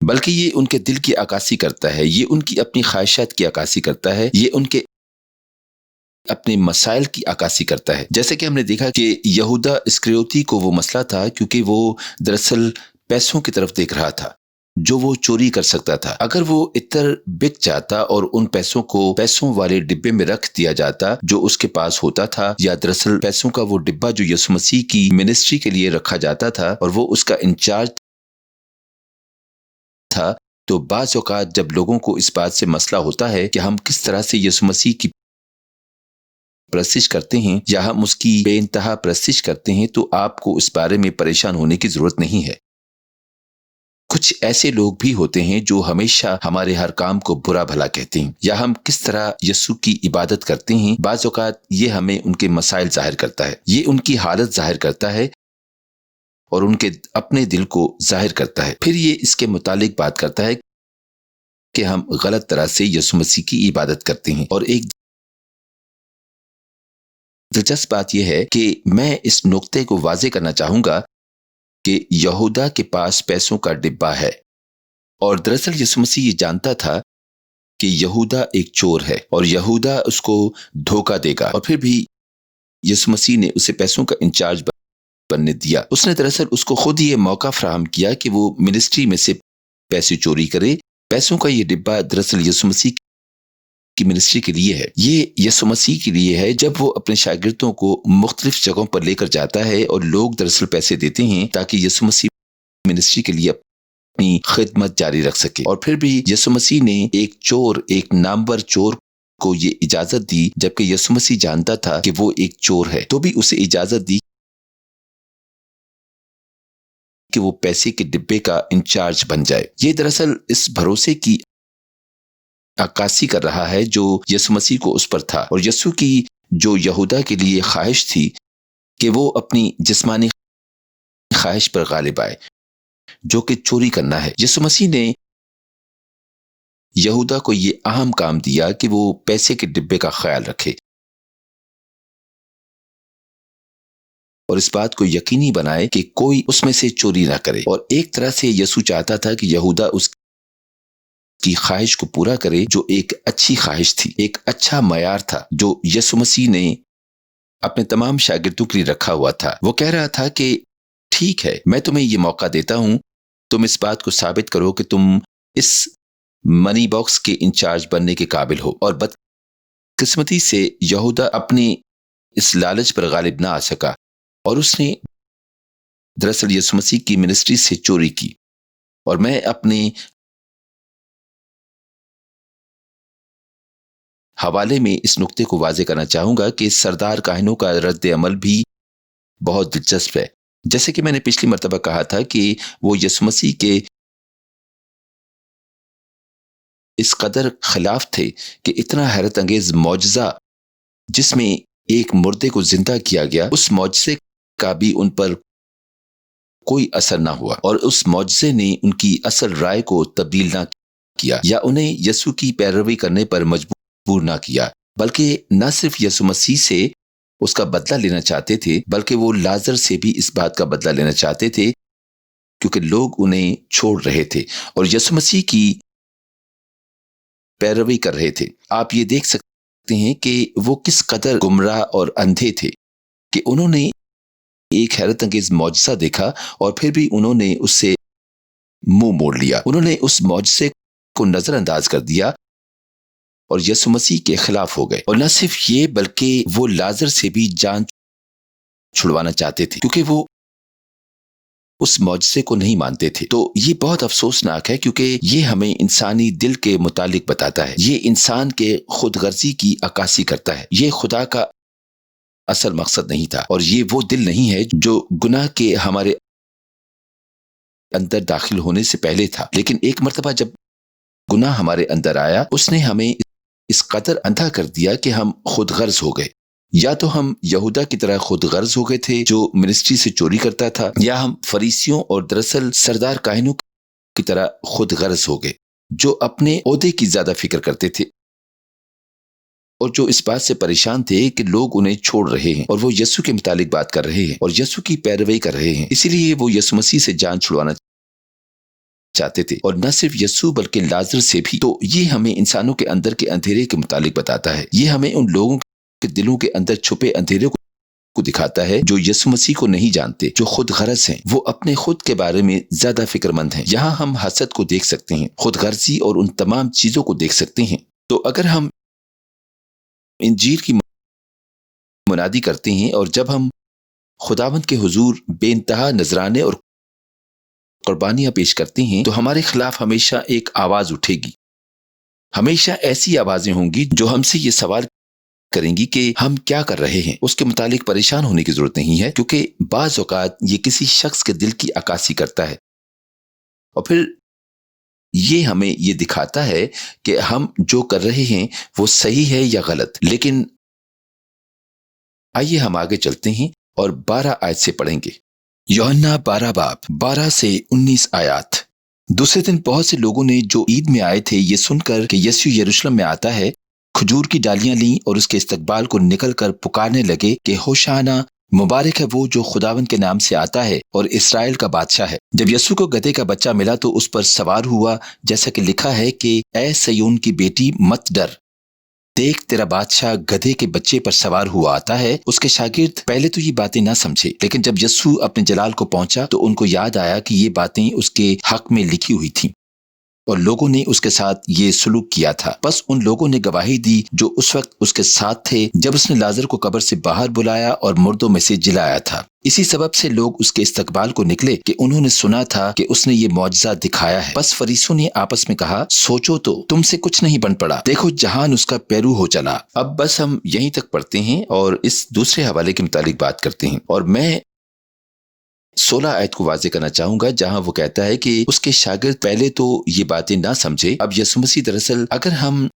بلکہ یہ ان کے دل کی عکاسی کرتا ہے، یہ ان کی اپنی خواہشات کی عکاسی کرتا ہے، یہ ان کے اپنے مسائل کی عکاسی کرتا ہے۔ جیسے کہ ہم نے دیکھا کہ یہودا اسکریوتی کو وہ مسئلہ تھا کیونکہ وہ دراصل پیسوں کی طرف دیکھ رہا تھا جو وہ چوری کر سکتا تھا۔ اگر وہ عطر بک جاتا اور ان پیسوں کو پیسوں والے ڈبے میں رکھ دیا جاتا جو اس کے پاس ہوتا تھا، یا دراصل پیسوں کا وہ ڈبہ جو یسوع مسیح کی منسٹری کے لیے رکھا جاتا تھا اور وہ اس کا انچارج تھا، تو بعض اوقات جب لوگوں کو اس بات سے مسئلہ ہوتا ہے کہ ہم کس طرح سے یسوع مسیح کی پرستش کرتے ہیں یا ہم اس کی بے انتہا پرستش کرتے ہیں، تو آپ کو اس بارے میں پریشان ہونے کی ضرورت نہیں ہے۔ کچھ ایسے لوگ بھی ہوتے ہیں جو ہمیشہ ہمارے ہر کام کو برا بھلا کہتے ہیں، یا ہم کس طرح یسوع کی عبادت کرتے ہیں۔ بعض اوقات یہ ہمیں ان کے مسائل ظاہر کرتا ہے، یہ ان کی حالت ظاہر کرتا ہے اور ان کے اپنے دل کو ظاہر کرتا ہے۔ پھر یہ اس کے متعلق بات کرتا ہے کہ ہم غلط طرح سے یسوع مسیح کی عبادت کرتے ہیں۔ اور ایک دلچسپ بات یہ ہے کہ میں اس نقطے کو واضح کرنا چاہوں گا کہ یہودا کے پاس پیسوں کا ڈبہ ہے، اور دراصل یسوع مسیح یہ جانتا تھا کہ یہودا ایک چور ہے اور یہودا اس کو دھوکہ دے گا، اور پھر بھی یسوع مسیح نے اسے پیسوں کا انچارج بننے دیا۔ اس نے دراصل اس کو خود یہ موقع فراہم کیا کہ وہ منسٹری میں سے پیسے چوری کرے۔ پیسوں کا یہ ڈبہ دراصل یسوع مسیح کی منسٹری کے لیے ہے، یہ یسوع مسیح کے لیے ہے۔ جب وہ اپنے شاگردوں کو مختلف جگہوں پر لے کر جاتا ہے اور لوگ دراصل پیسے دیتے ہیں تاکہ یسوع مسیح منسٹری کے لیے اپنی خدمت جاری رکھ سکے، اور پھر بھی یسوع مسیح نے ایک نامور چور کو یہ اجازت دی، جبکہ یسوع مسیح جانتا تھا کہ وہ ایک چور ہے، تو بھی اسے اجازت دی کہ وہ پیسے کے ڈبے کا انچارج بن جائے۔ یہ دراصل اس بھروسے کی عکاسی کر رہا ہے جو یسوع مسیح کو اس پر تھا، اور یسوع کی جو یہودا کے لیے خواہش تھی کہ وہ اپنی جسمانی خواہش پر غالب آئے جو کہ چوری کرنا ہے۔ یسوع مسیح نے یہودا کو یہ اہم کام دیا کہ وہ پیسے کے ڈبے کا خیال رکھے اور اس بات کو یقینی بنائے کہ کوئی اس میں سے چوری نہ کرے۔ اور ایک طرح سے یسوع چاہتا تھا کہ یہودا اس کی خواہش کو پورا کرے جو ایک اچھی خواہش تھی، ایک اچھا معیار تھا جو یسوع مسیح نے اپنے تمام شاگردوں کے لیے رکھا ہوا تھا۔ وہ کہہ رہا تھا کہ ٹھیک ہے، میں تمہیں یہ موقع دیتا ہوں، تم اس بات کو ثابت کرو کہ تم اس منی باکس کے انچارج بننے کے قابل ہو۔ اور بدقسمتی سے یہودا اپنی اس لالچ پر غالب نہ آ سکا، اور اس نے دراصل یسوع مسیح کی منسٹری سے چوری کی۔ اور میں اپنے حوالے میں اس نقطے کو واضح کرنا چاہوں گا کہ سردار کاہنوں کا رد عمل بھی بہت دلچسپ ہے۔ جیسے کہ میں نے پچھلی مرتبہ کہا تھا کہ وہ یسوع مسیح کے اس قدر خلاف تھے کہ اتنا حیرت انگیز معجزہ جس میں ایک مردے کو زندہ کیا گیا، اس معجزے کا بھی ان پر کوئی اثر نہ ہوا، اور اس معجزے نے ان کی اصل رائے کو تبدیل نہ کیا یا انہیں یسوع کی پیروی کرنے پر مجبور نہ کیا، بلکہ نہ صرف یسوع مسیح سے اس کا بدلہ لینا چاہتے تھے بلکہ وہ لازر سے بھی اس بات کا بدلہ لینا چاہتے تھے کیونکہ لوگ انہیں چھوڑ رہے تھے اور یسوع مسیح کی پیروی کر رہے تھے۔ آپ یہ دیکھ سکتے ہیں کہ وہ کس قدر گمراہ اور اندھے تھے کہ انہوں نے ایک حیرت انگیز معجزہ دیکھا اور پھر بھی انہوں نے اس سے منہ موڑ لیا۔ انہوں نے اس معجزے کو نظر انداز کر دیا اور یسوع مسیح کے خلاف ہو گئے، اور نہ صرف یہ بلکہ وہ لازر سے بھی جان چھڑوانا چاہتے تھے کیونکہ وہ اس معجزے کو نہیں مانتے تھے۔ تو یہ بہت افسوسناک ہے کیونکہ یہ ہمیں انسانی دل کے متعلق بتاتا ہے، یہ انسان کے خود غرضی کی عکاسی کرتا ہے۔ یہ خدا کا اصل مقصد نہیں تھا، اور یہ وہ دل نہیں ہے جو گناہ کے ہمارے اندر داخل ہونے سے پہلے تھا، لیکن ایک مرتبہ جب گناہ ہمارے اندر آیا اس نے ہمیں اس قدر اندھا کر دیا کہ ہم خود غرض ہو گئے۔ یا تو ہم یہودا کی طرح خود غرض ہو گئے تھے جو منسٹری سے چوری کرتا تھا، یا ہم فریسیوں اور دراصل سردار کاہنوں کی طرح خود غرض ہو گئے جو اپنے عہدے کی زیادہ فکر کرتے تھے اور جو اس بات سے پریشان تھے کہ لوگ انہیں چھوڑ رہے ہیں اور وہ یسوع کے متعلق بات کر رہے ہیں اور یسوع کی پیروی کر رہے ہیں، اسی لیے وہ یسوع مسیح سے جان چھڑوانا چاہتے تھے، اور نہ صرف یسوع بلکہ لازر سے بھی۔ تو یہ ہمیں انسانوں کے اندر کے اندھیرے کے متعلق بتاتا ہے، یہ ہمیں ان لوگوں کے دلوں کے اندر چھپے اندھیرے کو دکھاتا ہے جو یسوع مسیح کو نہیں جانتے، جو خود غرض ہیں، وہ اپنے خود کے بارے میں زیادہ فکر مند ہیں۔ یہاں ہم حسد کو دیکھ سکتے ہیں، خود غرضی اور ان تمام چیزوں کو دیکھ سکتے ہیں۔ تو اگر ہم انجیل کی منادی کرتے ہیں اور جب ہم خداوند کے حضور بے انتہا نذرانے اور قربانیاں پیش کرتے ہیں تو ہمارے خلاف ہمیشہ ایک آواز اٹھے گی، ہمیشہ ایسی آوازیں ہوں گی جو ہم سے یہ سوال کریں گی کہ ہم کیا کر رہے ہیں۔ اس کے متعلق پریشان ہونے کی ضرورت نہیں ہے، کیونکہ بعض اوقات یہ کسی شخص کے دل کی عکاسی کرتا ہے اور پھر یہ ہمیں یہ دکھاتا ہے کہ ہم جو کر رہے ہیں وہ صحیح ہے یا غلط۔ لیکن آئیے ہم آگے چلتے ہیں اور 12 آیت سے پڑھیں گے۔ یوحنا 12 باب 12 سے 19 آیات۔ دوسرے دن بہت سے لوگوں نے جو عید میں آئے تھے یہ سن کر کہ یسوع یروشلم میں آتا ہے، کھجور کی ڈالیاں لیں اور اس کے استقبال کو نکل کر پکارنے لگے کہ ہوشانا، مبارک ہے وہ جو خداوند کے نام سے آتا ہے اور اسرائیل کا بادشاہ ہے۔ جب یسوع کو گدھے کا بچہ ملا تو اس پر سوار ہوا، جیسا کہ لکھا ہے کہ اے سیون کی بیٹی مت ڈر، دیکھ تیرا بادشاہ گدھے کے بچے پر سوار ہوا آتا ہے۔ اس کے شاگرد پہلے تو یہ باتیں نہ سمجھے، لیکن جب یسوع اپنے جلال کو پہنچا تو ان کو یاد آیا کہ یہ باتیں اس کے حق میں لکھی ہوئی تھیں اور لوگوں نے اس کے ساتھ یہ سلوک کیا تھا۔ بس ان لوگوں نے گواہی دی جو اس وقت اس کے ساتھ تھے جب اس نے لازر کو قبر سے باہر بلایا اور مردوں میں سے جلایا تھا۔ اسی سبب سے لوگ اس کے استقبال کو نکلے کہ انہوں نے سنا تھا کہ اس نے یہ معجزہ دکھایا ہے۔ بس فریسیوں نے آپس میں کہا، سوچو تو تم سے کچھ نہیں بن پڑا، دیکھو جہان اس کا پیرو ہو چلا۔ اب بس ہم یہیں تک پڑھتے ہیں اور اس دوسرے حوالے کے متعلق بات کرتے ہیں، اور میں 16 آیت کو واضح کرنا چاہوں گا جہاں وہ کہتا ہے کہ اس کے شاگرد پہلے تو یہ باتیں نہ سمجھے۔ اب یسوع مسیح دراصل اگر ہم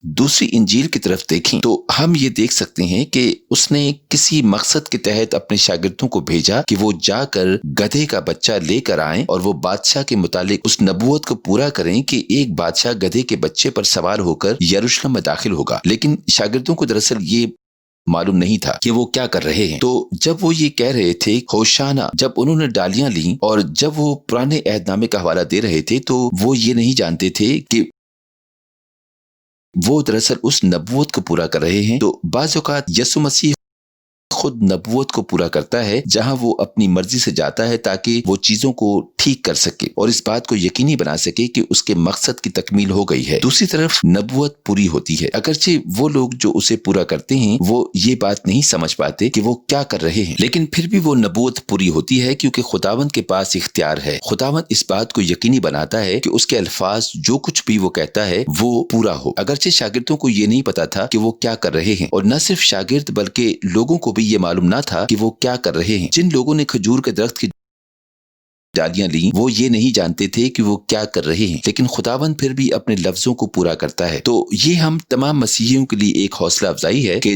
دوسری انجیل کی طرف دیکھیں تو ہم یہ دیکھ سکتے ہیں کہ اس نے کسی مقصد کے تحت اپنے شاگردوں کو بھیجا کہ وہ جا کر گدھے کا بچہ لے کر آئیں اور وہ بادشاہ کے متعلق اس نبوت کو پورا کریں کہ ایک بادشاہ گدھے کے بچے پر سوار ہو کر یروشلم میں داخل ہوگا۔ لیکن شاگردوں کو دراصل یہ معلوم نہیں تھا کہ وہ کیا کر رہے ہیں۔ تو جب وہ یہ کہہ رہے تھے ہوشانا، جب انہوں نے ڈالیاں لیں اور جب وہ پرانے عہد نامے کا حوالہ دے رہے تھے تو وہ یہ نہیں جانتے تھے کہ وہ دراصل اس نبوت کو پورا کر رہے ہیں۔ تو بعض اوقات یسوع مسیح خود نبوت کو پورا کرتا ہے جہاں وہ اپنی مرضی سے جاتا ہے تاکہ وہ چیزوں کو ٹھیک کر سکے اور اس بات کو یقینی بنا سکے کہ اس کے مقصد کی تکمیل ہو گئی ہے۔ دوسری طرف نبوت پوری ہوتی ہے، اگرچہ وہ لوگ جو اسے پورا کرتے ہیں وہ یہ بات نہیں سمجھ پاتے کہ وہ کیا کر رہے ہیں، لیکن پھر بھی وہ نبوت پوری ہوتی ہے کیونکہ خداوند کے پاس اختیار ہے۔ خداوند اس بات کو یقینی بناتا ہے کہ اس کے الفاظ جو کچھ بھی وہ کہتا ہے وہ پورا ہو۔ اگرچہ شاگردوں کو یہ نہیں پتا تھا کہ وہ کیا کر رہے ہیں، اور نہ صرف شاگرد بلکہ لوگوں کو بھی یہ معلوم نہ تھا کہ وہ کیا کر رہے ہیں۔ جن لوگوں نے کھجور کے درخت کی ڈالیاں لیں وہ یہ نہیں جانتے تھے کہ وہ کیا کر رہے ہیں، لیکن خداوند پھر بھی اپنے لفظوں کو پورا کرتا ہے۔ تو یہ ہم تمام مسیحیوں کے لیے ایک حوصلہ افزائی ہے کہ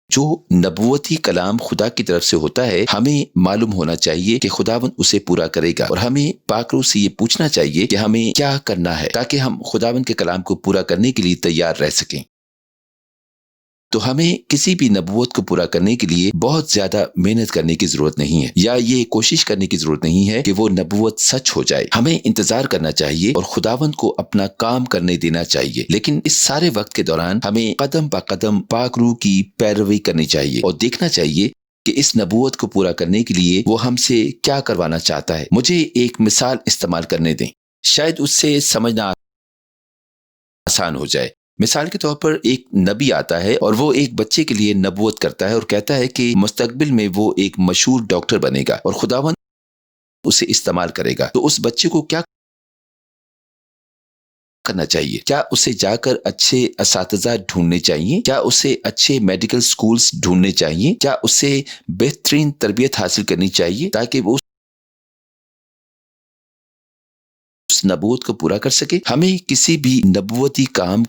جو نبوتی کلام خدا کی طرف سے ہوتا ہے ہمیں معلوم ہونا چاہیے کہ خداوند اسے پورا کرے گا، اور ہمیں پاک روح سے یہ پوچھنا چاہیے کہ ہمیں کیا کرنا ہے تاکہ ہم خداوند کے کلام کو پورا کرنے کے لیے تیار رہ سکیں۔ تو ہمیں کسی بھی نبوت کو پورا کرنے کے لیے بہت زیادہ محنت کرنے کی ضرورت نہیں ہے، یا یہ کوشش کرنے کی ضرورت نہیں ہے کہ وہ نبوت سچ ہو جائے۔ ہمیں انتظار کرنا چاہیے اور خداوند کو اپنا کام کرنے دینا چاہیے، لیکن اس سارے وقت کے دوران ہمیں قدم با قدم پاک روح کی پیروی کرنی چاہیے اور دیکھنا چاہیے کہ اس نبوت کو پورا کرنے کے لیے وہ ہم سے کیا کروانا چاہتا ہے۔ مجھے ایک مثال استعمال کرنے دیں، شاید اس سے سمجھنا آسان ہو جائے۔ مثال کے طور پر ایک نبی آتا ہے اور وہ ایک بچے کے لیے نبوت کرتا ہے اور کہتا ہے کہ مستقبل میں وہ ایک مشہور ڈاکٹر بنے گا اور خداوند اسے استعمال کرے گا۔ تو اس بچے کو کیا کرنا چاہیے؟ کیا اسے جا کر اچھے اساتذہ ڈھونڈنے چاہیے؟ کیا اسے اچھے میڈیکل سکولز ڈھونڈنے چاہیے؟ کیا اسے بہترین تربیت حاصل کرنی چاہیے تاکہ وہ اس نبوت کو پورا کر سکے؟ ہمیں کسی بھی نبوتی کام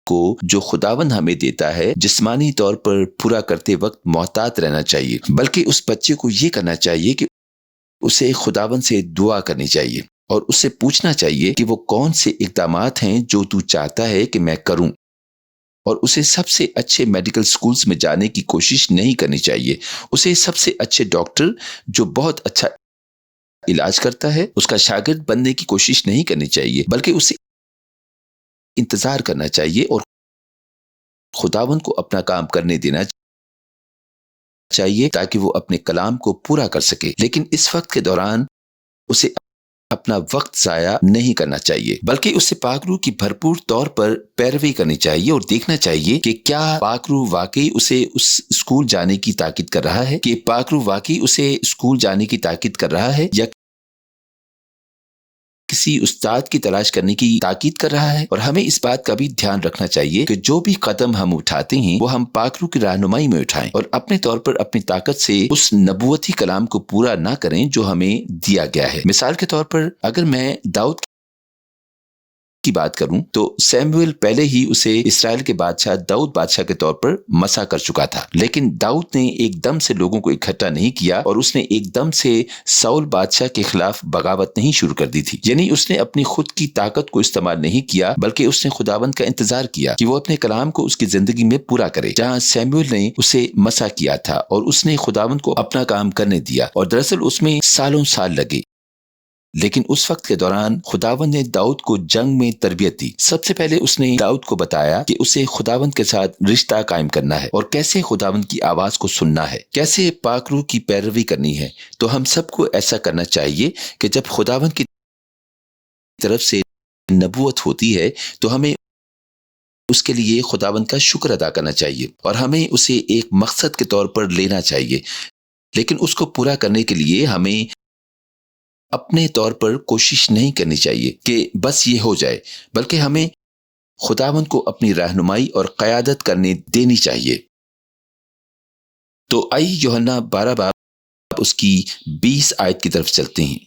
کو جو خداوند ہمیں دیتا ہے جسمانی طور پر پورا کرتے وقت محتاط رہنا چاہیے، بلکہ اس بچے کو یہ کرنا چاہیے کہ اسے خداوند سے دعا کرنی چاہیے اور اس سے پوچھنا چاہیے کہ وہ کون سے اقدامات ہیں جو تو چاہتا ہے کہ میں کروں۔ اور اسے سب سے اچھے میڈیکل سکولز میں جانے کی کوشش نہیں کرنی چاہیے. اسے سب سے اچھے ڈاکٹر جو بہت اچھا علاج کرتا ہے اس کا شاگرد بننے کی کوشش نہیں کرنی چاہیے، بلکہ اسے انتظار کرنا چاہیے اور خداوند کو اپنا کام کرنے دینا چاہیے تاکہ وہ اپنے کلام کو پورا کر سکے. لیکن اس وقت کے دوران اسے اپنا وقت ضائع نہیں کرنا چاہیے، بلکہ اسے پاک روح کی بھرپور طور پر پیروی کرنی چاہیے اور دیکھنا چاہیے کہ کیا پاک روح واقعی اسے اس اسکول جانے کی تاکید کر رہا ہے، کہ پاک روح واقعی اسے اسکول جانے کی تاکید کر رہا ہے یا کسی استاد کی تلاش کرنے کی تاکید کر رہا ہے. اور ہمیں اس بات کا بھی دھیان رکھنا چاہیے کہ جو بھی قدم ہم اٹھاتے ہیں وہ ہم پاک روح کی رہنمائی میں اٹھائیں اور اپنے طور پر اپنی طاقت سے اس نبوتی کلام کو پورا نہ کریں جو ہمیں دیا گیا ہے. مثال کے طور پر اگر میں داؤد کی بات کروں تو سیموئل پہلے ہی اسے اسرائیل کے بادشاہ داؤد بادشاہ کے طور پر مسا کر چکا تھا، لیکن داؤد نے ایک دم سے لوگوں کو اکٹھا نہیں کیا اور اس نے ایک دم سے ساؤل بادشاہ کے خلاف بغاوت نہیں شروع کر دی تھی. یعنی اس نے اپنی خود کی طاقت کو استعمال نہیں کیا، بلکہ اس نے خداوند کا انتظار کیا کہ وہ اپنے کلام کو اس کی زندگی میں پورا کرے. جہاں سیموئل نے اسے مسا کیا تھا اور اس نے خداوند کو اپنا کام کرنے دیا اور دراصل اس میں سالوں سال لگے، لیکن اس وقت کے دوران خداوند نے داؤد کو جنگ میں تربیت دی. سب سے پہلے اس نے داؤد کو بتایا کہ اسے خداوند کے ساتھ رشتہ قائم کرنا ہے اور کیسے خداوند کی آواز کو سننا ہے، کیسے پاک روح کی پیروی کرنی ہے. تو ہم سب کو ایسا کرنا چاہیے کہ جب خداوند کی طرف سے نبوت ہوتی ہے تو ہمیں اس کے لیے خداوند کا شکر ادا کرنا چاہیے اور ہمیں اسے ایک مقصد کے طور پر لینا چاہیے. لیکن اس کو پورا کرنے کے لیے ہمیں اپنے طور پر کوشش نہیں کرنی چاہیے کہ بس یہ ہو جائے، بلکہ ہمیں خداوند کو اپنی رہنمائی اور قیادت کرنے دینی چاہیے. تو آئیے یوحنا 12 باب اس کی 20 آیت کی طرف چلتے ہیں.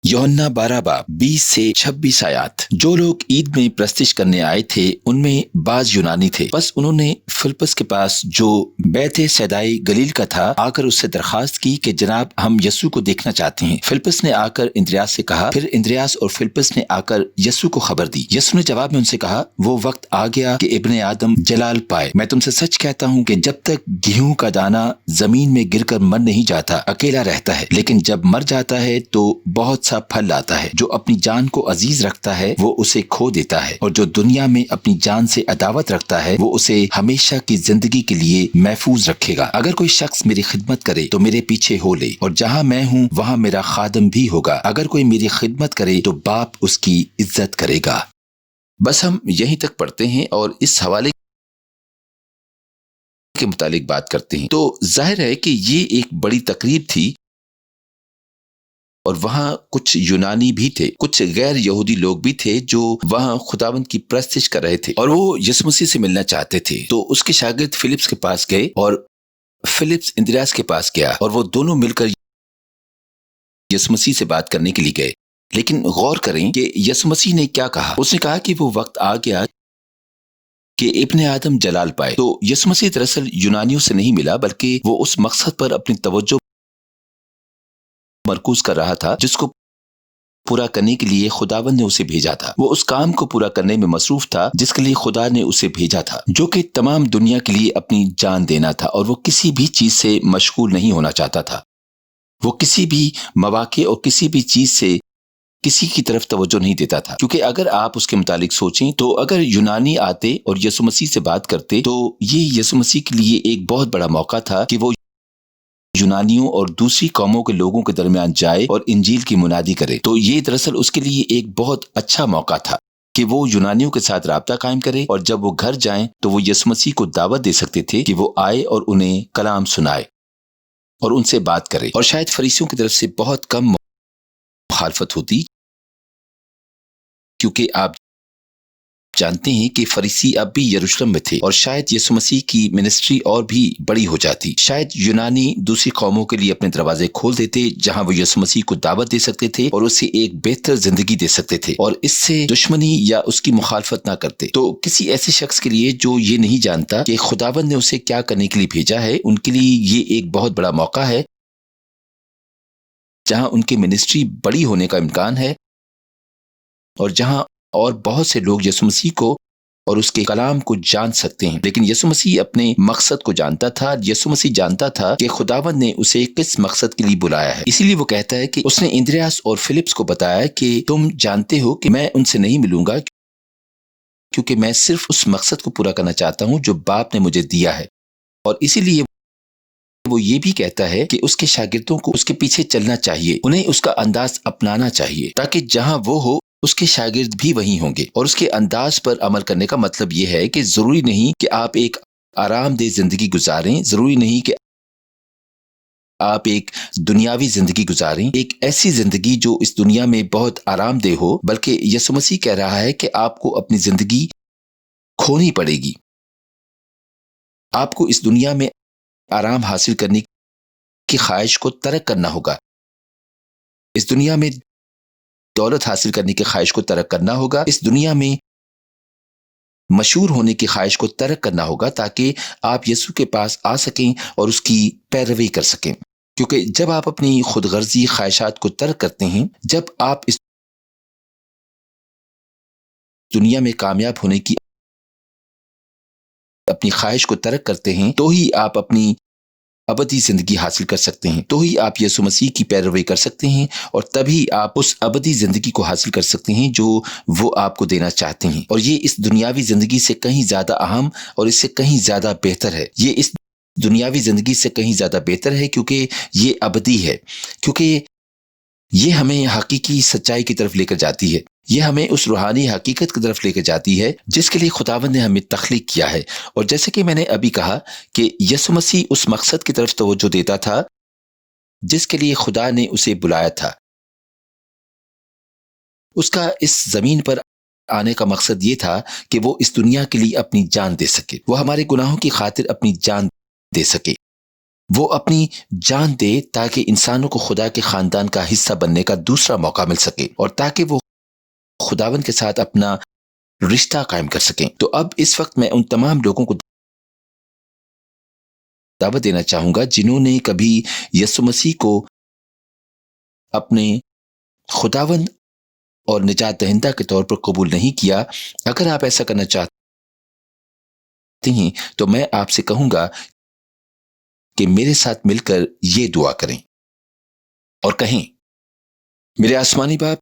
یوحنا 12 باب 20 سے 26 آیات. جو لوگ عید میں پرستش کرنے آئے تھے ان میں بعض یونانی تھے، بس انہوں نے فلپس کے پاس جو بیت سیدائی گلیل کا تھا آ کر اس سے درخواست کی کہ جناب ہم یسوع کو دیکھنا چاہتے ہیں. فلپس نے آ کر اندریاس سے کہا، پھر اندریاس اور فلپس نے آ کر یسوع کو خبر دی. یسوع نے جواب میں ان سے کہا، وہ وقت آ گیا کہ ابن آدم جلال پائے. میں تم سے سچ کہتا ہوں کہ جب تک گیہوں کا دانہ زمین میں گر کر مر نہیں جاتا اکیلا رہتا ہے، لیکن جب مر جاتا ہے تو بہت سا پھل لاتا ہے. جو اپنی جان کو عزیز رکھتا ہے وہ اسے کھو دیتا ہے، اور جو دنیا میں اپنی جان سے عداوت رکھتا ہے وہ اسے ہمیشہ کی زندگی کے لیے محفوظ رکھے گا. اگر کوئی شخص میری خدمت کرے تو میرے پیچھے ہو لے، اور جہاں میں ہوں وہاں میرا خادم بھی ہوگا. اگر کوئی میری خدمت کرے تو باپ اس کی عزت کرے گا. بس ہم یہیں تک پڑھتے ہیں اور اس حوالے کے متعلق بات کرتے ہیں. تو ظاہر ہے کہ یہ ایک بڑی تقریب تھی اور وہاں کچھ یونانی بھی تھے، کچھ غیر یہودی لوگ بھی تھے جو وہاں خداوند کی پرستش کر رہے تھے اور وہ یسوع مسیح سے ملنا چاہتے تھے. تو اس کے شاگرد فلپس کے پاس گئے اور فلپس اندریاس کے پاس گیا اور وہ دونوں مل کر یسوع مسیح سے بات کرنے کے لیے گئے. لیکن غور کریں کہ یسوع مسیح نے کیا کہا. اس نے کہا کہ وہ وقت آ گیا کہ ابن آدم جلال پائے. تو یسوع مسیح دراصل یونانیوں سے نہیں ملا، بلکہ وہ اس مقصد پر اپنی توجہ مرکوز کر رہا تھا جس کو پورا کرنے کے لیے خداوند نے اسے بھیجا تھا. وہ اس کام کو پورا کرنے میں مصروف تھا جس کے لیے خدا نے اسے بھیجا تھا، جو کہ تمام دنیا کے لیے اپنی جان دینا تھا. اور وہ کسی بھی چیز سے مشغول نہیں ہونا چاہتا تھا. وہ کسی بھی مواقع اور کسی بھی چیز سے کسی کی طرف توجہ نہیں دیتا تھا. کیونکہ اگر آپ اس کے متعلق سوچیں تو اگر یونانی آتے اور یسوع مسیح سے بات کرتے تو یہ یسوع مسیح کے لیے ایک بہت بڑا موقع تھا کہ وہ یونانیوں اور دوسری قوموں کے لوگوں کے درمیان جائے اور انجیل کی منادی کرے. تو یہ دراصل اس کے لیے ایک بہت اچھا موقع تھا کہ وہ یونانیوں کے ساتھ رابطہ قائم کرے، اور جب وہ گھر جائیں تو وہ یسوع مسیح کو دعوت دے سکتے تھے کہ وہ آئے اور انہیں کلام سنائے اور ان سے بات کرے. اور شاید فریسیوں کی طرف سے بہت کم مخالفت ہوتی، کیونکہ آپ جانتے ہیں کہ فریسی اب بھی یروشلم میں تھے اور شاید یسوع مسیح کی منسٹری اور بھی بڑی ہو جاتی. شاید یونانی دوسری قوموں کے لیے اپنے دروازے کھول دیتے جہاں وہ یسوع مسیح کو دعوت دے سکتے تھے اور اسے ایک بہتر زندگی دے سکتے تھے اور اس سے دشمنی یا اس کی مخالفت نہ کرتے. تو کسی ایسے شخص کے لیے جو یہ نہیں جانتا کہ خداوند نے اسے کیا کرنے کے لیے بھیجا ہے، ان کے لیے یہ ایک بہت بڑا موقع ہے جہاں ان کی منسٹری بڑی ہونے کا امکان ہے اور جہاں اور بہت سے لوگ یسوع مسیح کو اور اس کے کلام کو جان سکتے ہیں، لیکن یسوع مسیح اپنے مقصد کو جانتا تھا۔ یسوع مسیح جانتا تھا کہ خداوند نے اسے کس مقصد کے لیے بلایا ہے، اسی لیے وہ کہتا ہے کہ اس نے اندریاس اور فلپس کو بتایا کہ تم جانتے ہو کہ میں ان سے نہیں ملوں گا کیونکہ میں صرف اس مقصد کو پورا کرنا چاہتا ہوں جو باپ نے مجھے دیا ہے، اور اسی لیے وہ یہ بھی کہتا ہے کہ اس کے شاگردوں کو اس کے پیچھے چلنا چاہیے، انہیں اس کا انداز اپنانا چاہیے تاکہ جہاں وہ ہو اس کے شاگرد بھی وہیں ہوں گے۔ اور اس کے انداز پر عمل کرنے کا مطلب یہ ہے کہ ضروری نہیں کہ آپ ایک آرام دہ زندگی گزاریں، ضروری نہیں کہ آپ ایک دنیاوی زندگی گزاریں، ایک ایسی زندگی جو اس دنیا میں بہت آرام دہ ہو، بلکہ یسوع مسیح کہہ رہا ہے کہ آپ کو اپنی زندگی کھونی پڑے گی، آپ کو اس دنیا میں آرام حاصل کرنے کی خواہش کو ترک کرنا ہوگا، اس دنیا میں دولت حاصل کرنے کی خواہش کو ترک کرنا ہوگا، اس دنیا میں مشہور ہونے کی خواہش کو ترک کرنا ہوگا تاکہ آپ یسوع کے پاس آ سکیں اور اس کی پیروی کر سکیں، کیونکہ جب آپ اپنی خود غرضی خواہشات کو ترک کرتے ہیں، جب آپ اس دنیا میں کامیاب ہونے کی اپنی خواہش کو ترک کرتے ہیں، تو ہی آپ اپنی ابدی زندگی حاصل کر سکتے ہیں، تو ہی آپ یسوع مسیح کی پیروی کر سکتے ہیں، اور تبھی آپ اس ابدی زندگی کو حاصل کر سکتے ہیں جو وہ آپ کو دینا چاہتے ہیں، اور یہ اس دنیاوی زندگی سے کہیں زیادہ اہم اور اس سے کہیں زیادہ بہتر ہے۔ یہ اس دنیاوی زندگی سے کہیں زیادہ بہتر ہے کیونکہ یہ ابدی ہے، کیونکہ یہ ہمیں حقیقی سچائی کی طرف لے کر جاتی ہے، یہ ہمیں اس روحانی حقیقت کی طرف لے کر جاتی ہے جس کے لیے خداوند نے ہمیں تخلیق کیا ہے۔ اور جیسے کہ میں نے ابھی کہا کہ یسوع مسیح اس مقصد کی طرف توجہ دیتا تھا جس کے لیے خدا نے اسے بلایا تھا۔ اس کا اس زمین پر آنے کا مقصد یہ تھا کہ وہ اس دنیا کے لیے اپنی جان دے سکے، وہ ہمارے گناہوں کی خاطر اپنی جان دے سکے، وہ اپنی جان دے تاکہ انسانوں کو خدا کے خاندان کا حصہ بننے کا دوسرا موقع مل سکے، اور تاکہ وہ خداوند کے ساتھ اپنا رشتہ قائم کر سکیں۔ تو اب اس وقت میں ان تمام لوگوں کو دعوت دینا چاہوں گا جنہوں نے کبھی یسوع مسیح کو اپنے خداوند اور نجات دہندہ کے طور پر قبول نہیں کیا۔ اگر آپ ایسا کرنا چاہتے ہیں تو میں آپ سے کہوں گا کہ میرے ساتھ مل کر یہ دعا کریں اور کہیں، میرے آسمانی باپ،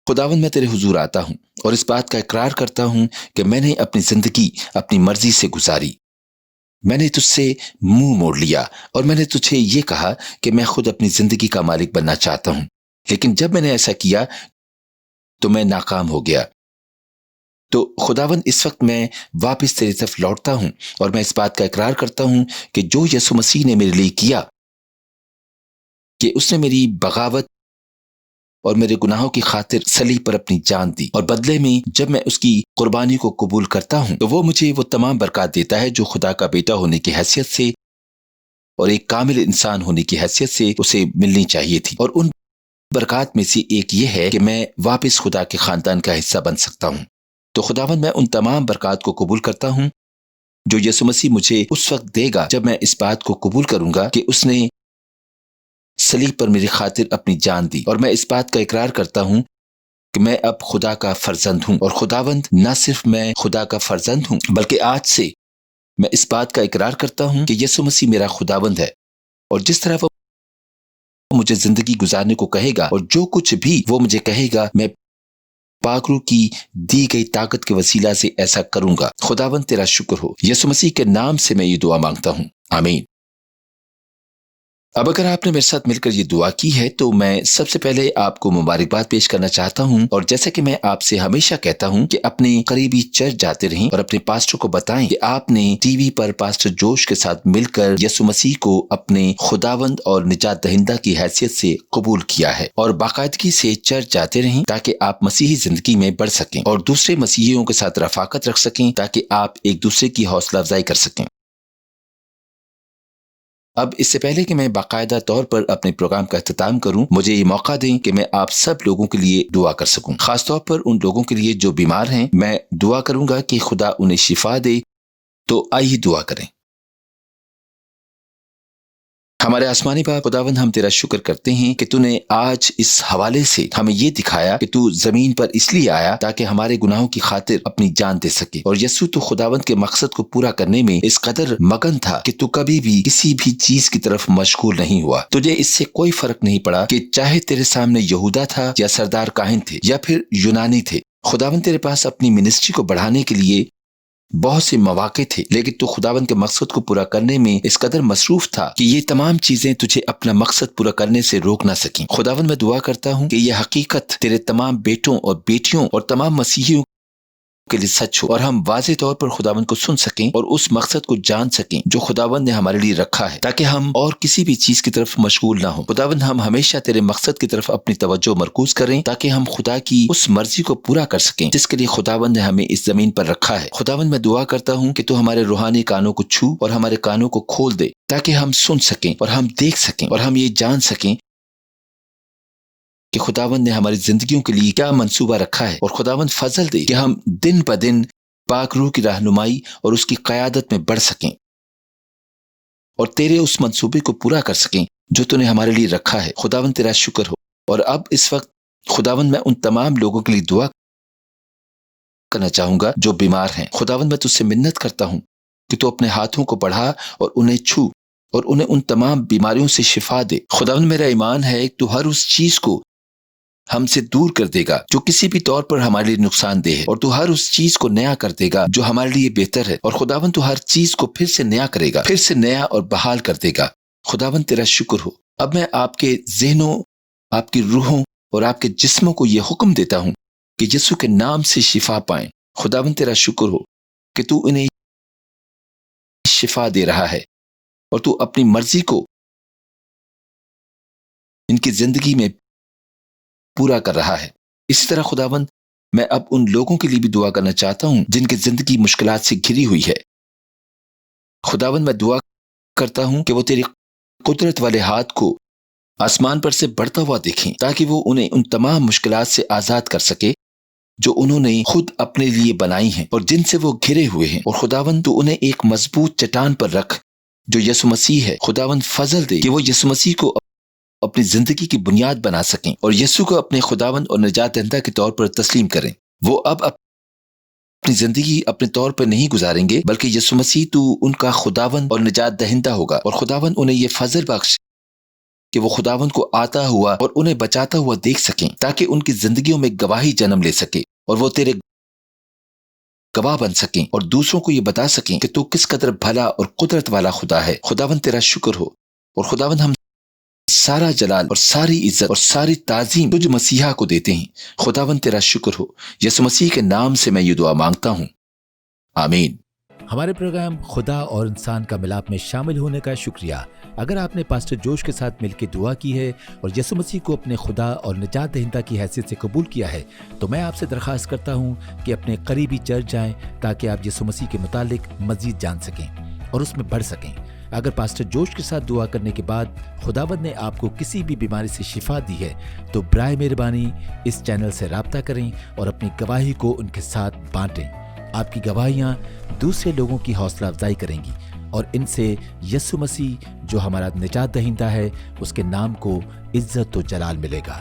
خداوند میں تیرے حضور آتا ہوں اور اس بات کا اقرار کرتا ہوں کہ میں نے اپنی زندگی اپنی مرضی سے گزاری، میں نے تجھ سے منہ موڑ لیا اور میں نے تجھے یہ کہا کہ میں خود اپنی زندگی کا مالک بننا چاہتا ہوں، لیکن جب میں نے ایسا کیا تو میں ناکام ہو گیا۔ تو خداوند اس وقت میں واپس تیری طرف لوٹتا ہوں اور میں اس بات کا اقرار کرتا ہوں کہ جو یسوع مسیح نے میرے لیے کیا، کہ اس نے میری بغاوت اور میرے گناہوں کی خاطر صلیب پر اپنی جان دی، اور بدلے میں جب میں اس کی قربانی کو قبول کرتا ہوں تو وہ مجھے وہ تمام برکات دیتا ہے جو خدا کا بیٹا ہونے کی حیثیت سے اور ایک کامل انسان ہونے کی حیثیت سے اسے ملنی چاہیے تھی، اور ان برکات میں سے ایک یہ ہے کہ میں واپس خدا کے خاندان کا حصہ بن سکتا ہوں۔ تو خداوند میں ان تمام برکات کو قبول کرتا ہوں جو یسوع مسیح مجھے اس وقت دے گا جب میں اس بات کو قبول کروں گا کہ اس نے صلیب پر میری خاطر اپنی جان دی، اور میں اس بات کا اقرار کرتا ہوں کہ میں اب خدا کا فرزند ہوں، اور خداوند نہ صرف میں خدا کا فرزند ہوں بلکہ آج سے میں اس بات کا اقرار کرتا ہوں کہ یسوع مسیح میرا خداوند ہے، اور جس طرح وہ مجھے زندگی گزارنے کو کہے گا اور جو کچھ بھی وہ مجھے کہے گا میں پاک روح کی دی گئی طاقت کے وسیلہ سے ایسا کروں گا۔ خداوند تیرا شکر ہو، یسوع مسیح کے نام سے میں یہ دعا مانگتا ہوں، آمین۔ اب اگر آپ نے میرے ساتھ مل کر یہ دعا کی ہے تو میں سب سے پہلے آپ کو مبارکباد پیش کرنا چاہتا ہوں، اور جیسا کہ میں آپ سے ہمیشہ کہتا ہوں کہ اپنے قریبی چرچ جاتے رہیں اور اپنے پاسٹر کو بتائیں کہ آپ نے ٹی وی پر پاسٹر جوش کے ساتھ مل کر یسوع مسیح کو اپنے خداوند اور نجات دہندہ کی حیثیت سے قبول کیا ہے، اور باقاعدگی سے چرچ جاتے رہیں تاکہ آپ مسیحی زندگی میں بڑھ سکیں اور دوسرے مسیحیوں کے ساتھ رفاقت رکھ سکیں تاکہ آپ ایک دوسرے کی حوصلہ افزائی کر سکیں۔ اب اس سے پہلے کہ میں باقاعدہ طور پر اپنے پروگرام کا اختتام کروں، مجھے یہ موقع دیں کہ میں آپ سب لوگوں کے لیے دعا کر سکوں، خاص طور پر ان لوگوں کے لیے جو بیمار ہیں۔ میں دعا کروں گا کہ خدا انہیں شفا دے، تو آئیے دعا کریں۔ ہمارے آسمانی باپ خداوند، ہم تیرا شکر کرتے ہیں کہ تو نے آج اس حوالے سے ہمیں یہ دکھایا کہ تو زمین پر اس لیے آیا تاکہ ہمارے گناہوں کی خاطر اپنی جان دے سکے، اور یسوع تو خداوند کے مقصد کو پورا کرنے میں اس قدر مگن تھا کہ تو کبھی بھی کسی بھی چیز کی طرف مشغول نہیں ہوا۔ تجھے اس سے کوئی فرق نہیں پڑا کہ چاہے تیرے سامنے یہودا تھا یا سردار کاہن تھے یا پھر یونانی تھے، خداوند تیرے پاس اپنی منسٹری کو بڑھانے کے لیے بہت سے مواقع تھے، لیکن تو خداوند کے مقصد کو پورا کرنے میں اس قدر مصروف تھا کہ یہ تمام چیزیں تجھے اپنا مقصد پورا کرنے سے روک نہ سکیں۔ خداوند، میں دعا کرتا ہوں کہ یہ حقیقت تیرے تمام بیٹوں اور بیٹیوں اور تمام مسیحیوں کے لیے سچ ہو، اور ہم واضح طور پر خداوند کو سن سکیں اور اس مقصد کو جان سکیں جو خداوند نے ہمارے لیے رکھا ہے، تاکہ ہم اور کسی بھی چیز کی طرف مشغول نہ ہوں۔ خداوند، ہم ہمیشہ تیرے مقصد کی طرف اپنی توجہ مرکوز کریں تاکہ ہم خدا کی اس مرضی کو پورا کر سکیں جس کے لیے خداوند نے ہمیں اس زمین پر رکھا ہے۔ خداوند، میں دعا کرتا ہوں کہ تو ہمارے روحانی کانوں کو چھو اور ہمارے کانوں کو کھول دے تاکہ ہم سن سکیں اور ہم دیکھ سکیں اور ہم یہ جان سکیں کہ خداوند نے ہماری زندگیوں کے لیے کیا منصوبہ رکھا ہے، اور خداوند فضل دے کہ ہم دن بہ دن پاک روح کی رہنمائی اور اس کی قیادت میں بڑھ سکیں اور تیرے اس منصوبے کو پورا کر سکیں جو تو نے ہمارے لیے رکھا ہے۔ خداوند، تیرا شکر ہو۔ اور اب اس وقت خداوند، میں ان تمام لوگوں کے لیے دعا کرنا چاہوں گا جو بیمار ہیں۔ خداوند، میں تجھ سے منت کرتا ہوں کہ تو اپنے ہاتھوں کو بڑھا اور انہیں چھو اور انہیں ان تمام بیماریوں سے شفا دے۔ خداوند، میرا ایمان ہے کہ تو ہر اس چیز کو ہم سے دور کر دے گا جو کسی بھی طور پر ہمارے لیے نقصان دہ ہے، اور تو ہر اس چیز کو نیا کر دے گا جو ہمارے لیے بہتر ہے، اور خداوند تو ہر چیز کو پھر سے نیا کرے گا، پھر سے نیا اور بحال کر دے گا۔ خداوند، تیرا شکر ہو۔ اب میں آپ کے ذہنوں، آپ کی روحوں اور آپ کے جسموں کو یہ حکم دیتا ہوں کہ یسوع کے نام سے شفا پائیں۔ خداوند، تیرا شکر ہو کہ تو انہیں شفا دے رہا ہے اور تو اپنی مرضی کو ان کی زندگی میں پورا کر رہا ہے۔ اسی طرح خداوند، میں اب ان لوگوں کے لیے بھی دعا کرنا چاہتا ہوں جن کی زندگی مشکلات سے گھری ہوئی ہے۔ خداوند، میں دعا کرتا ہوں کہ وہ تیری قدرت والے ہاتھ کو آسمان پر سے بڑھتا ہوا دیکھیں تاکہ وہ انہیں ان تمام مشکلات سے آزاد کر سکے جو انہوں نے خود اپنے لیے بنائی ہیں اور جن سے وہ گھرے ہوئے ہیں، اور خداوند تو انہیں ایک مضبوط چٹان پر رکھ جو یسوع مسیح ہے۔ خداوند، فضل دے کہ وہ یسوع مسیح کو اپنی زندگی کی بنیاد بنا سکیں اور یسوع کو اپنے خداوند اور نجات دہندہ کے طور پر تسلیم کریں۔ وہ اب اپنی زندگی اپنے طور پر نہیں گزاریں گے، بلکہ یسوع مسیح تو ان کا خداوند اور نجات دہندہ ہوگا، اور خداوند انہیں یہ فضل بخش کہ وہ خداوند کو آتا ہوا اور انہیں بچاتا ہوا دیکھ سکیں تاکہ ان کی زندگیوں میں گواہی جنم لے سکے اور وہ تیرے گواہ بن سکیں اور دوسروں کو یہ بتا سکیں کہ تو کس قدر بھلا اور قدرت والا خدا ہے۔ خداوند، تیرا شکر ہو، اور خداوند، ہم سارا جلال اور ساری عزت اور ساری تعظیم تجھ مسیحا کو دیتے ہیں۔ خداوند، تیرا شکر ہو۔ یسوع مسیح کے نام سے میں یہ دعا مانگتا ہوں، آمین۔ ہمارے پروگرام خدا اور انسان کا ملاپ میں شامل ہونے کا شکریہ۔ اگر آپ نے پاسٹر جوش کے ساتھ مل کے دعا کی ہے اور یسوع مسیح کو اپنے خدا اور نجات دہندہ کی حیثیت سے قبول کیا ہے، تو میں آپ سے درخواست کرتا ہوں کہ اپنے قریبی چرچ جائیں تاکہ آپ یسوع مسیح کے متعلق مزید جان سکیں اور اس میں بڑھ سکیں۔ اگر پاسٹر جوش کے ساتھ دعا کرنے کے بعد خداوند نے آپ کو کسی بھی بیماری سے شفا دی ہے تو برائے مہربانی اس چینل سے رابطہ کریں اور اپنی گواہی کو ان کے ساتھ بانٹیں۔ آپ کی گواہیاں دوسرے لوگوں کی حوصلہ افزائی کریں گی اور ان سے یسوع مسیح جو ہمارا نجات دہندہ ہے اس کے نام کو عزت و جلال ملے گا۔